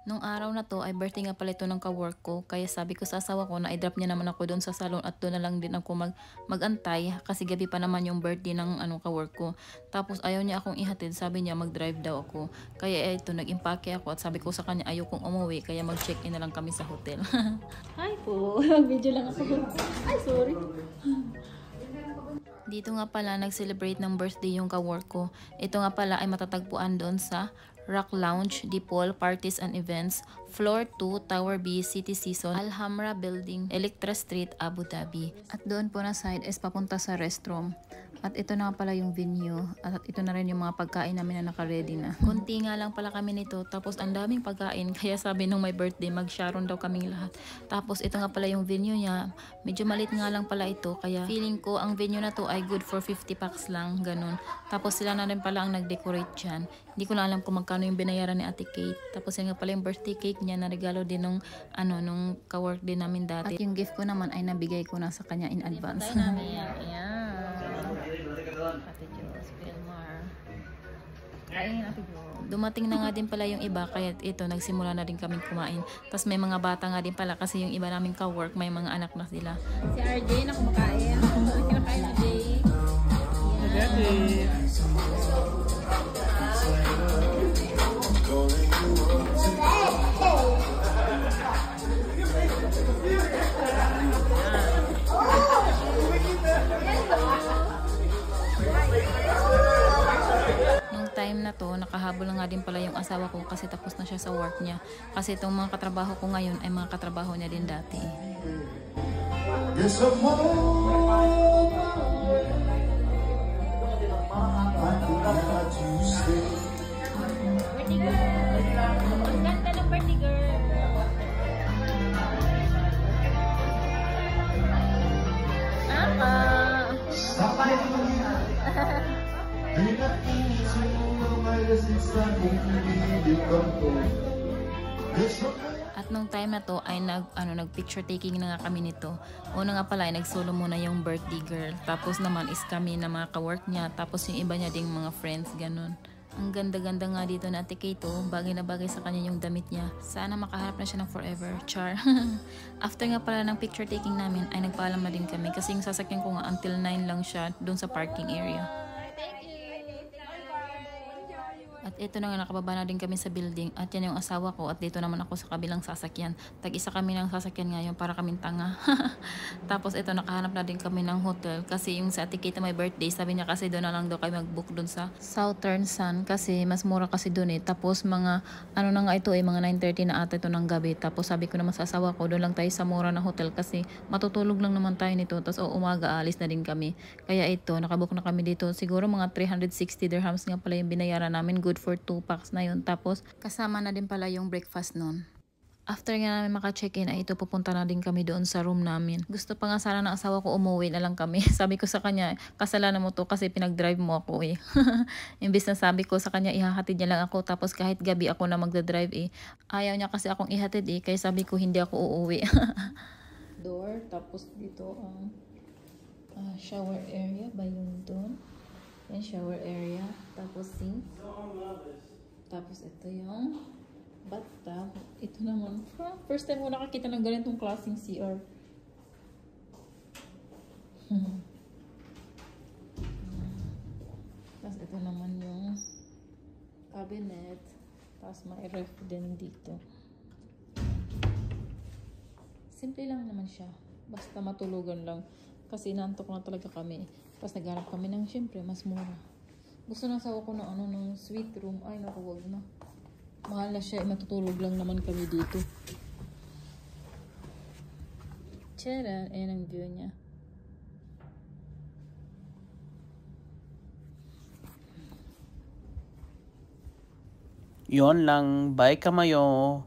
Nung araw na to ay birthday nga pala ito ng kawork ko, kaya sabi ko sa asawa ko na i-drop niya naman ako doon sa salon at doon na lang din ako magantay kasi gabi pa naman yung birthday ng kawork ko. Tapos ayaw niya akong ihatid, sabi niya mag-drive daw ako. Kaya ito, nag-impake ako at sabi ko sa kanya ayaw kong umuwi, kaya mag-check-in na lang kami sa hotel. Hi po, video lang ako. Ay, sorry. Dito nga pala nag-celebrate ng birthday yung kawork ko. Ito nga pala ay matatagpuan doon sa Rock Lounge, Dipol, Parties and Events, Floor 2, Tower B, City Season, Alhambra Building, Electra Street, Abu Dhabi. At doon po na side is papunta sa restroom. At ito na pala yung venue. At ito na rin yung mga pagkain namin na naka-ready na. Kunti nga lang pala kami nito. Tapos ang daming pagkain. Kaya sabi nung may birthday, mag-sharon daw kaming lahat. Tapos ito nga pala yung venue niya. Medyo malit nga lang pala ito. Kaya feeling ko ang venue na to ay good for 50 packs lang. Ganun. Tapos sila na rin pala ang nag-decorate dyan. Hindi ko na alam kung magkano yung binayaran ni Ate Kate. Tapos yun nga pala yung birthday cake niya na regalo din nung ka-work din namin dati. At yung gift ko naman ay nabigay ko na sa kanya in advance. Ayan. Ate Diyos, Pilmar. Kain, Ate Diyos. Dumating na nga din pala yung iba, kaya ito, nagsimula na din kaming kumain. Tapos may mga bata nga din pala kasi yung iba namin ka-work, may mga anak na sila. Si RJ na kumakain. Kinakain na Jay. Time na to, nakahabol na nga din pala yung asawa ko kasi tapos na siya sa work niya. Kasi itong mga katrabaho ko ngayon ay mga katrabaho niya din dati. Birthday girl! Ang ganda ng birthday girl! At nung time na to ay nag-picture taking na nga kami nito. Una nga pala ay nag-solo muna yung birthday girl. Tapos naman is kami na mga ka-work niya. Tapos yung iba niya ding mga friends, ganun. Ang ganda-ganda nga dito na Ate Kate, bagay na bagay sa kanya yung damit niya. Sana makaharap na siya ng forever, char. After nga pala ng picture taking namin ay nagpaalam na din kami kasi yung sasakyan ko nga until 9 lang siya doon sa parking area. At ito na nga, nakababa na din kami sa building. At yan yung asawa ko. At dito naman ako sa kabilang sasakyan. Tag-isa kami ng sasakyan ngayon para kaming tanga. Tapos ito, nakahanap na din kami ng hotel. Kasi yung sa Ate Kate may birthday, sabi niya kasi doon na lang daw kayo mag-book doon sa Southern Sun. Kasi mas mura kasi doon eh. Tapos mga, na nga ito eh, mga 9:30 na ata ito ng gabi. Tapos sabi ko naman sa asawa ko, doon lang tayo sa mura na hotel. Kasi matutulog lang naman tayo nito. Tapos umaga, alis na din kami. Kaya ito, nakabook na kami dito. Siguro mga 360 dirhams nga pala yung binayaran namin. Good for 2 packs na yun. Tapos kasama na din pala yung breakfast nun. After nga namin maka-check-in ay ito, pupunta na din kami doon sa room namin. Gusto pa nga sana ng asawa ko umuwi na lang kami. Sabi ko sa kanya, kasalanan mo to kasi pinag-drive mo ako eh. Imbis na sabi ko sa kanya, ihahatid niya lang ako. Tapos kahit gabi ako na magdadrive eh. Ayaw niya kasi akong ihatid eh. Kaya sabi ko hindi ako uuwi. Door. Tapos dito ang shower area ba yung doon? Yan, shower area. Tapos sink. Tapos ito yung bathtub. Ito naman. First time ko nakakita ng ganitong klaseng CR. Tapos ito naman yung cabinet. Tapos may ref din dito. Simple lang naman siya. Basta matulugan lang. Kasi nantok na talaga kami. Tapos naghanap kami ng syempre mas mura. Gusto na sawa ko ng ng sweet room. Ay naku, wag na. Mahal na siya. Matutulog lang naman kami dito. Tcharan. Ayan ang view niya. Yon lang. Bye kamayo.